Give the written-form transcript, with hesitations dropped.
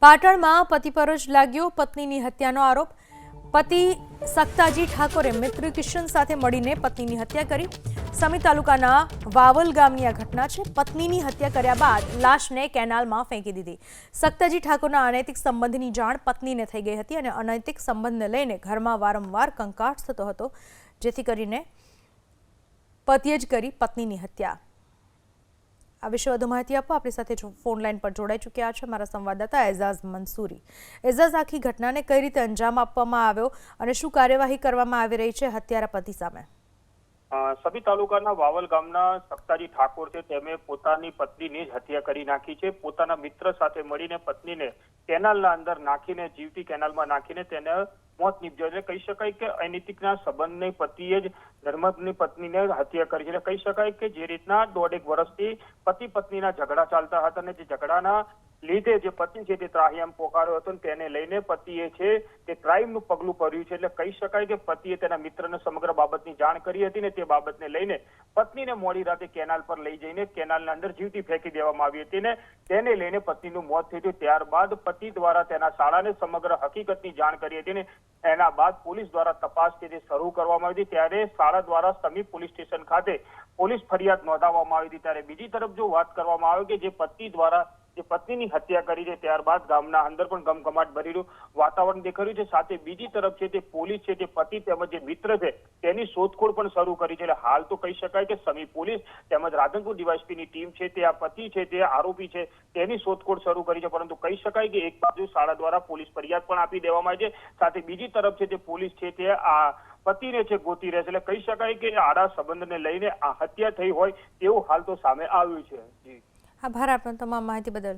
પાટણમાં પતિ પર જ લાગ્યો પત્નીની હત્યાનો આરોપ। પતિ સક્તાજી ઠાકોરે મિત્ર કિશન સાથે મળીને પત્નીની હત્યા કરી। સમી તાલુકાના વાવલ ગામની આ ઘટના છે। પત્નીની હત્યા કર્યા બાદ લાશને કેનાલમાં ફેંકી દીધી। સક્તાજી ઠાકોરના અનૈતિક સંબંધની જાણ પત્નીને થઈ ગઈ હતી અને અનૈતિક સંબંધને લઈને ઘરમાં વારંવાર કંકાસ થતો હતો, જેથી કરીને પતિએ જ કરી પત્નીની હત્યા। આ વિશે વધુ માહિતી આપવા આપણી સાથે ફોન લાઈન પર જોડાઈ ચૂક્યા છે મારા સંવાદદાતા એઝાઝ મંસૂરી। એઝાઝ, આખી ઘટનાને કઈ રીતે અંજામ આપવામાં આવ્યો અને શું કાર્યવાહી કરવામાં આવી રહી છે હત્યારા પતિ સામે? સમી તાલુકાના વાવલ ગામના સક્તાજી ઠાકોર છે, તેમે પોતાની પત્નીની જ હત્યા કરી નાખી છે। પોતાના મિત્ર સાથે મળીને પત્નીને કેનાલના અંદર નાખીને, જીવતી કેનાલમાં નાખીને તેને મોત નિપજાવ્યું। એટલે કહી શકાય કે અનૈતિકના સંબંધને પતિએ જ ધર્મની પત્નીને હત્યા કરી છે। કહી શકાય કે જે રીતના 1.5 વર્ષથી પતિ પત્નીના ઝઘડા ચાલતા હતા અને જે ઝઘડાના લીધે જે પતિ છે તે ત્રાહિમામ પોકાર્યો હતો, તેને લઈને પતિએ છે તે ક્રાઇમનું પગલું ભર્યું છે। એટલે કહી શકાય કે પતિએ તેના મિત્રને સમગ્ર બાબતની જાણ કરી હતી ને તે બાબતને લઈને પત્નીને મોડી રાતે કેનાલ પર લઈ જઈને કેનાલના અંદર જીવતી ફેંકી દેવામાં આવી હતી ને તેને લઈને પત્નીનું મોત થયું। ત્યારબાદ પતિ દ્વારા તેના શાળાને સમગ્ર હકીકતની જાણ કરી હતી ને એના બાદ પોલીસ દ્વારા તપાસ જે શરૂ કરવામાં આવી હતી। ત્યારે શાળા દ્વારા સમી પોલીસ સ્ટેશન ખાતે પોલીસ ફરિયાદ નોંધાવવામાં આવી હતી। ત્યારે બીજી તરફ જો વાત કરવામાં આવે કે જે પતિ દ્વારા જે પત્નીની હત્યા કરી છે ત્યારબાદ ગામના અંદર પણ ગમગમાટ ભરેલું વાતાવરણ દેખાયું છે। સાથે બીજી તરફ છે તે પોલીસ છે તે પતિ તેમજ જે મિત્ર છે તેની શોધખોળ પણ શરૂ કરી છે। એટલે હાલ તો કહી શકાય કે સમી પોલીસ તેમજ રાધનપુર ડીવાયએસપીની ટીમ છે તે આ પતિ છે તે આરોપી છે તેની શોધખોળ શરૂ કરી છે। પરંતુ કહી શકાય કે એક બાજુ શાળા દ્વારા પોલીસ ફરિયાદ પણ આપી દેવામાં આવી છે, સાથે બીજી તરફ છે તે પોલીસ છે તે આ પતિને છે ગોતી રહે છે। એટલે કહી શકાય કે આડા સંબંધને લઈને આ હત્યા થઈ હોય તેવું હાલ તો સામે આવ્યું છે। જી, આભાર આપનો તમામ માહિતી બદલ।